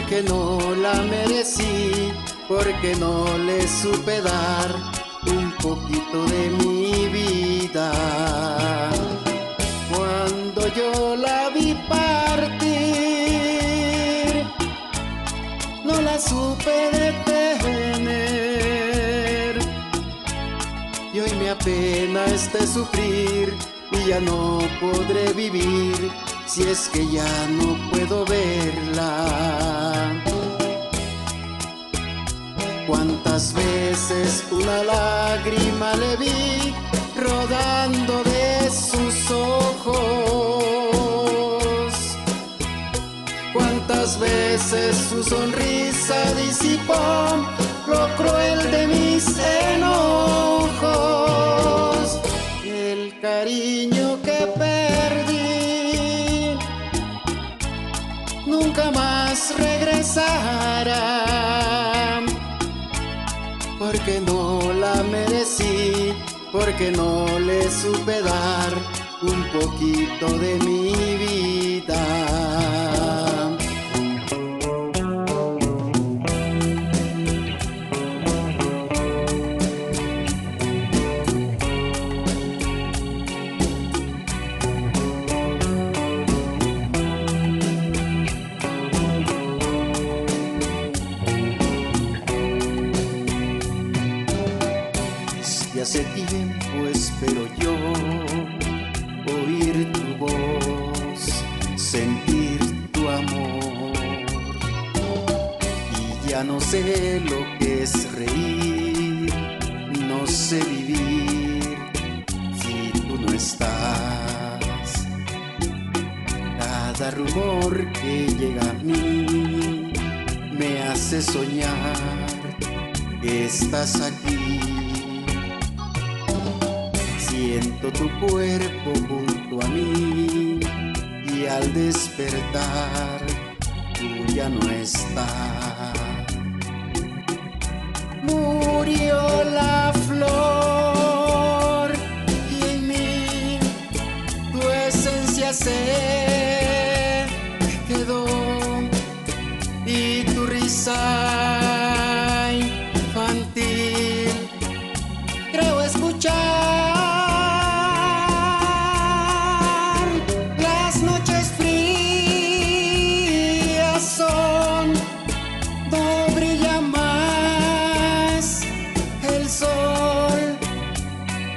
porque no la merecí, porque no le supe dar un poquito de mi vida. Cuando yo la vi partir, no la supe detener, y hoy me apena este sufrir, y ya no podré vivir si es que ya no puedo verla. Cuántas veces una lágrima le vi rodando de sus ojos, cuántas veces su sonrisa disipó lo cruel de mis enojos. El cariño que perdí nunca más regresará, porque no la merecí, porque no le supe dar un poquito de mi vida. Desde hace tiempo espero yo oír tu voz, sentir tu amor, y ya no sé lo que es reír, no sé vivir si tú no estás. Cada rumor que llega a mí me hace soñar que estás aquí. Siento tu cuerpo junto a mí, y al despertar tú ya no estás. Murió la flor y en mí tu esencia se quedó, y tu risa infantil creo escuchar.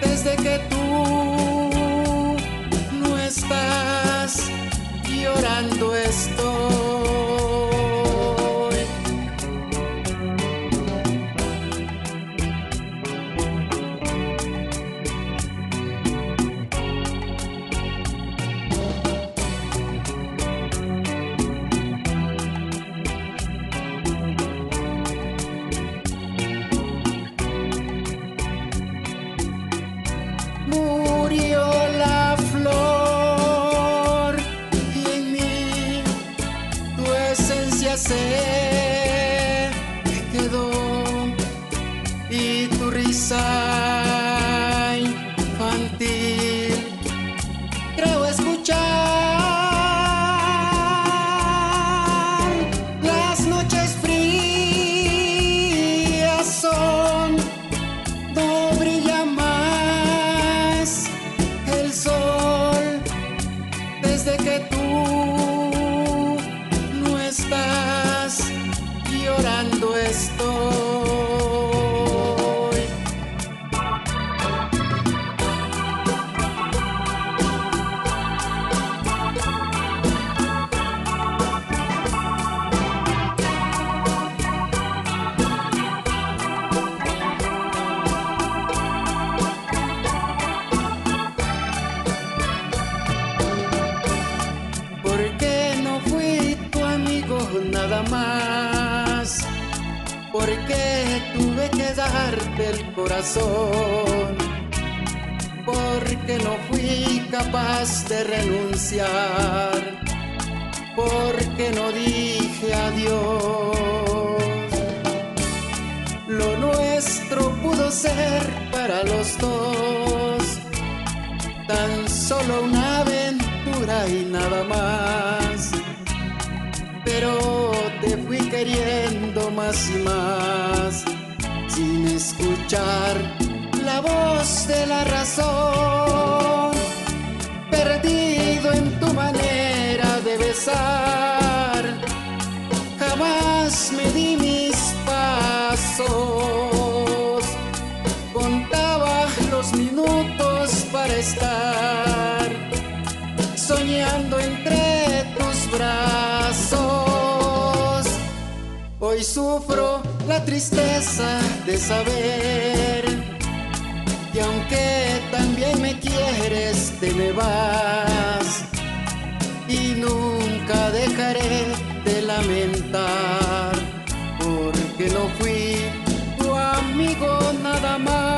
Desde que tú no estás, llorando estoy. Murió la flor y en mí tu esencia se quedó, y tu risa infantil creo escuchar. Las noches frías son, no brilla más el sol, desde que tú no estás, llorando estoy. Nada más, porque tuve que darte el corazón, porque no fui capaz de renunciar, porque no dije adiós. Lo nuestro pudo ser para los dos tan solo una aventura y nada más, pero te fuiste queriendo más y más, sin escuchar la voz de la razón. Perdido en tu manera de besar, jamás me di mis pasos. Contaba los minutos para estar soñando entre tus brazos. Hoy sufro la tristeza de saber que aunque también me quieres, te me vas, y nunca dejaré de lamentar, porque no fui tu amigo nada más.